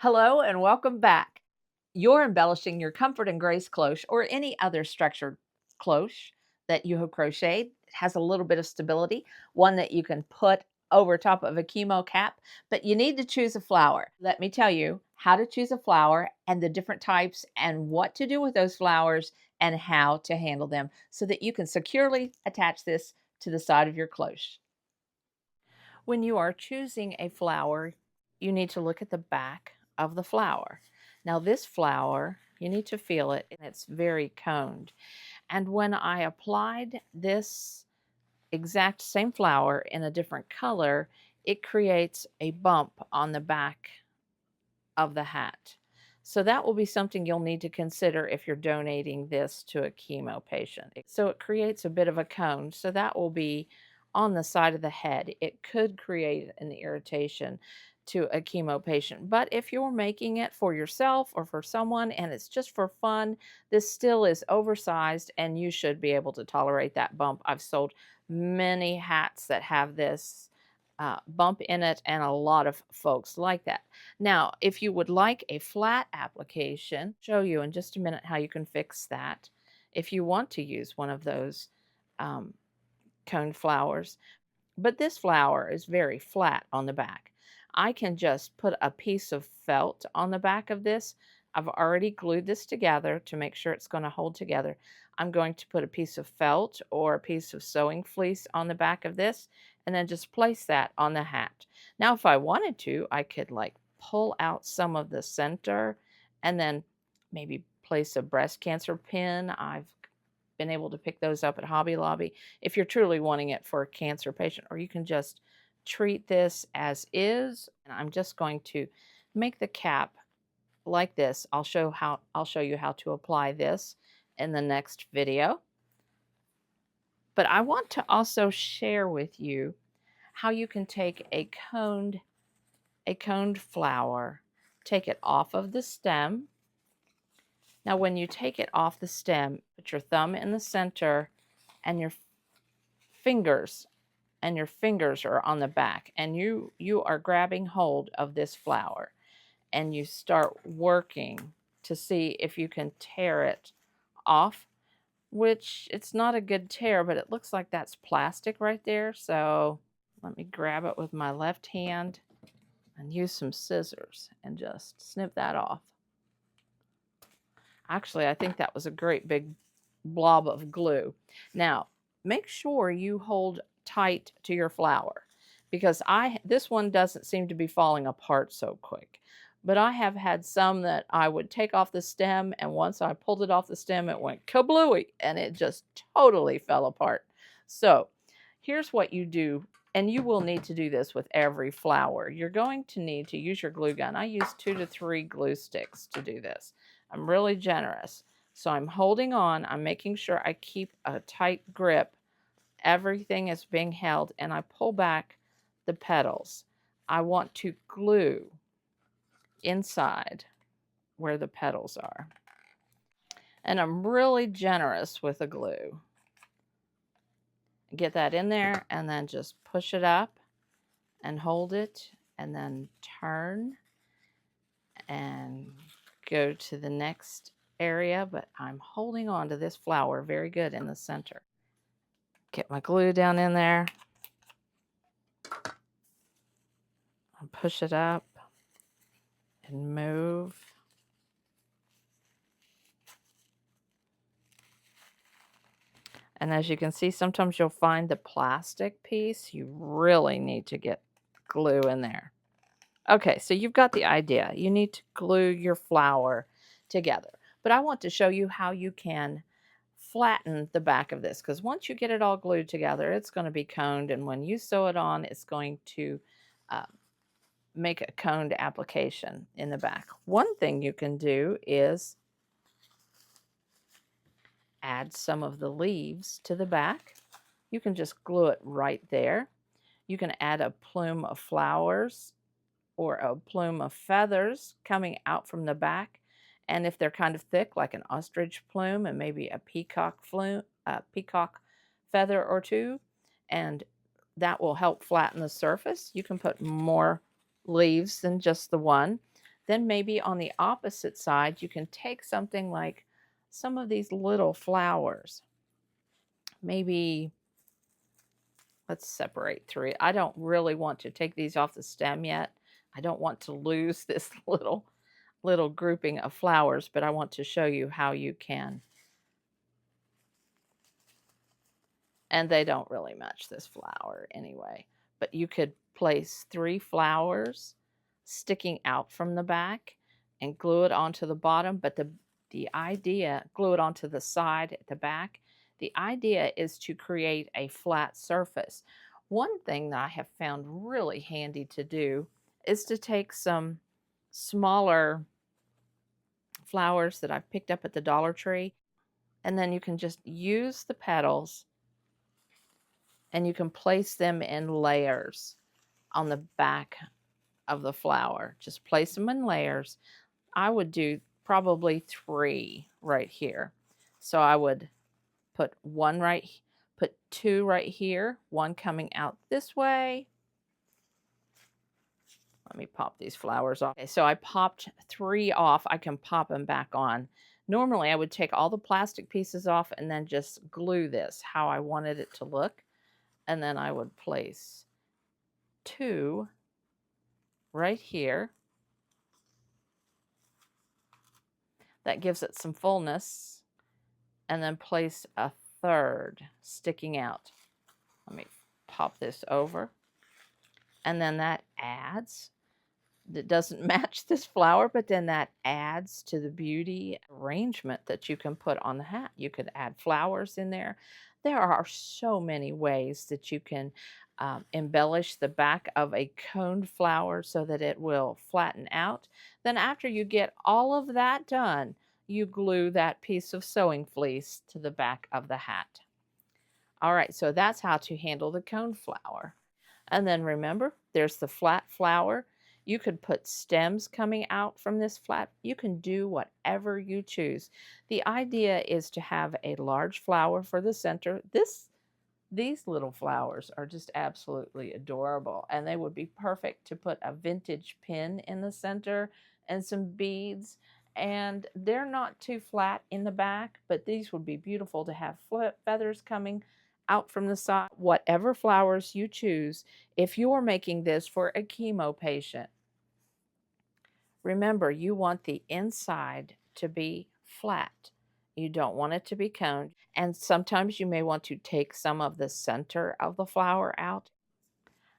Hello and welcome back. You're embellishing your Comfort and Grace cloche or any other structured cloche that you have crocheted. It has a little bit of stability, one that you can put over top of a chemo cap, but you need to choose a flower. Let me tell you how to choose a flower and the different types and what to do with those flowers and how to handle them so that you can securely attach this to the side of your cloche. When you are choosing a flower, you need to look at the back of the flower. Now, this flower, you need to feel it, and it's very coned. And when I applied this exact same flower in a different color, it creates a bump on the back of the hat. So that will be something you'll need to consider if you're donating this to a chemo patient. So it creates a bit of a cone. So that will be on the side of the head. It could create an irritation to a chemo patient. But if you're making it for yourself or for someone and it's just for fun, this still is oversized and you should be able to tolerate that bump. I've sold many hats that have this bump in it, and a lot of folks like that. Now, if you would like a flat application, show you in just a minute how you can fix that if you want to use one of those um, cone flowers. But this flower is very flat on the back. I can just put a piece of felt on the back of this. I've already glued this together to make sure it's going to hold together. I'm going to put a piece of felt or a piece of sewing fleece on the back of this and then just place that on the hat. Now, if I wanted to, I could like pull out some of the center and then maybe place a breast cancer pin. I've been able to pick those up at Hobby Lobby if you're truly wanting it for a cancer patient, or you can just treat this as is. And I'm just going to make the cap like this. I'll show you how to apply this in the next video. But I want to also share with you how you can take a coned flower, take it off of the stem. Now, when you take it off the stem, put your thumb in the center and your fingers are on the back, and you are grabbing hold of this flower, and you start working to see if you can tear it off, which it's not a good tear, but it looks like that's plastic right there. So let me grab it with my left hand and use some scissors and just snip that off. Actually, I think that was a great big blob of glue. Now, make sure you hold tight to your flower, because this one doesn't seem to be falling apart so quick. But I have had some that I would take off the stem, and once I pulled it off the stem, it went kablooey, and it just totally fell apart. So here's what you do, and you will need to do this with every flower. You're going to need to use your glue gun. I use 2 to 3 glue sticks to do this. I'm really generous. So I'm holding on. I'm making sure I keep a tight grip. Everything is being held, and I pull back the petals. I want to glue inside where the petals are. And I'm really generous with the glue. Get that in there and then just push it up and hold it and then turn and go to the next area, but I'm holding on to this flower very good in the center. Get my glue down in there and push it up and move. And as you can see, sometimes you'll find the plastic piece. You really need to get glue in there. Okay, so you've got the idea. You need to glue your flower together. But I want to show you how you can flatten the back of this, because once you get it all glued together, it's going to be coned, and when you sew it on, it's going to make a coned application in the back. One thing you can do is add some of the leaves to the back. You can just glue it right there. You can add a plume of flowers or a plume of feathers coming out from the back. And if they're kind of thick, like an ostrich plume and maybe a peacock feather or two, and that will help flatten the surface. You can put more leaves than just the one. Then maybe on the opposite side, you can take something like some of these little flowers. Maybe let's separate three. I don't really want to take these off the stem yet. I don't want to lose this little grouping of flowers, but I want to show you how you can. And they don't really match this flower anyway, but you could place 3 flowers sticking out from the back and glue it onto the bottom, but the idea, glue it onto the side at the back. The idea is to create a flat surface. One thing that I have found really handy to do is to take some smaller flowers that I've picked up at the Dollar Tree, and then you can just use the petals and you can place them in layers on the back of the flower. Just place them in layers. I would do probably 3 right here. So I would put 2 right here, 1 coming out this way. Let me pop these flowers off. Okay, so I popped 3 off. I can pop them back on. Normally I would take all the plastic pieces off and then just glue this how I wanted it to look. And then I would place 2 right here. That gives it some fullness. And then place a 3rd sticking out. Let me pop this over. And then that adds. It doesn't match this flower, but then that adds to the beauty arrangement that you can put on the hat. You could add flowers in there. There are so many ways that you can embellish the back of a coned flower so that it will flatten out. Then after you get all of that done, you glue that piece of sewing fleece to the back of the hat. All right, so that's how to handle the coned flower. And then remember, there's the flat flower. You could put stems coming out from this flat. You can do whatever you choose. The idea is to have a large flower for the center. These little flowers are just absolutely adorable, and they would be perfect to put a vintage pin in the center and some beads. And they're not too flat in the back, but these would be beautiful to have feathers coming out from the side. Whatever flowers you choose, if you're making this for a chemo patient, remember you want the inside to be flat. You don't want it to be coned. And sometimes you may want to take some of the center of the flower out.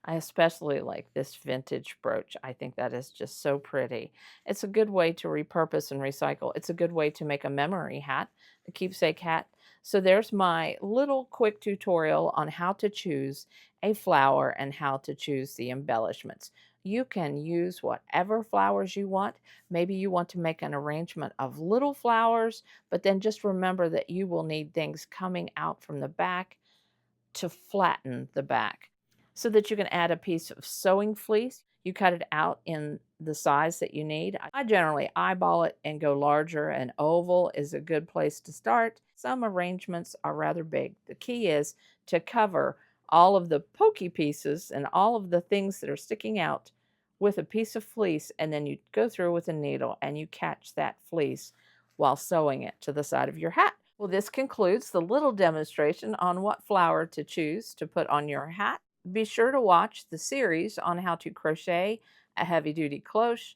I especially like this vintage brooch. I think that is just so pretty. It's a good way to repurpose and recycle. It's a good way to make a memory hat, a keepsake hat. So there's my little quick tutorial on how to choose a flower and how to choose the embellishments. You can use whatever flowers you want. Maybe you want to make an arrangement of little flowers, but then just remember that you will need things coming out from the back to flatten the back, so that you can add a piece of sewing fleece. You cut it out in the size that you need. I generally eyeball it and go larger. An oval is a good place to start. Some arrangements are rather big. The key is to cover all of the pokey pieces and all of the things that are sticking out with a piece of fleece, and then you go through with a needle and you catch that fleece while sewing it to the side of your hat. Well, this concludes the little demonstration on what flower to choose to put on your hat. Be sure to watch the series on how to crochet a heavy-duty cloche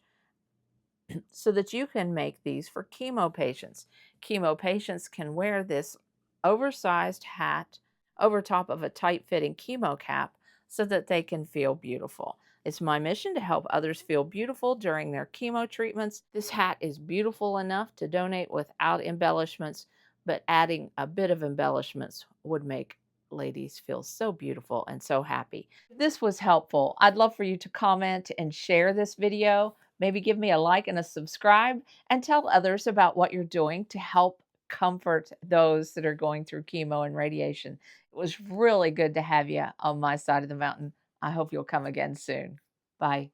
so that you can make these for chemo patients. Chemo patients can wear this oversized hat over top of a tight-fitting chemo cap so that they can feel beautiful. It's my mission to help others feel beautiful during their chemo treatments. This hat is beautiful enough to donate without embellishments, but adding a bit of embellishments would make ladies feel so beautiful and so happy. If this was helpful, I'd love for you to comment and share this video. Maybe give me a like and a subscribe, and tell others about what you're doing to help comfort those that are going through chemo and radiation. It was really good to have you on my side of the mountain. I hope you'll come again soon. Bye.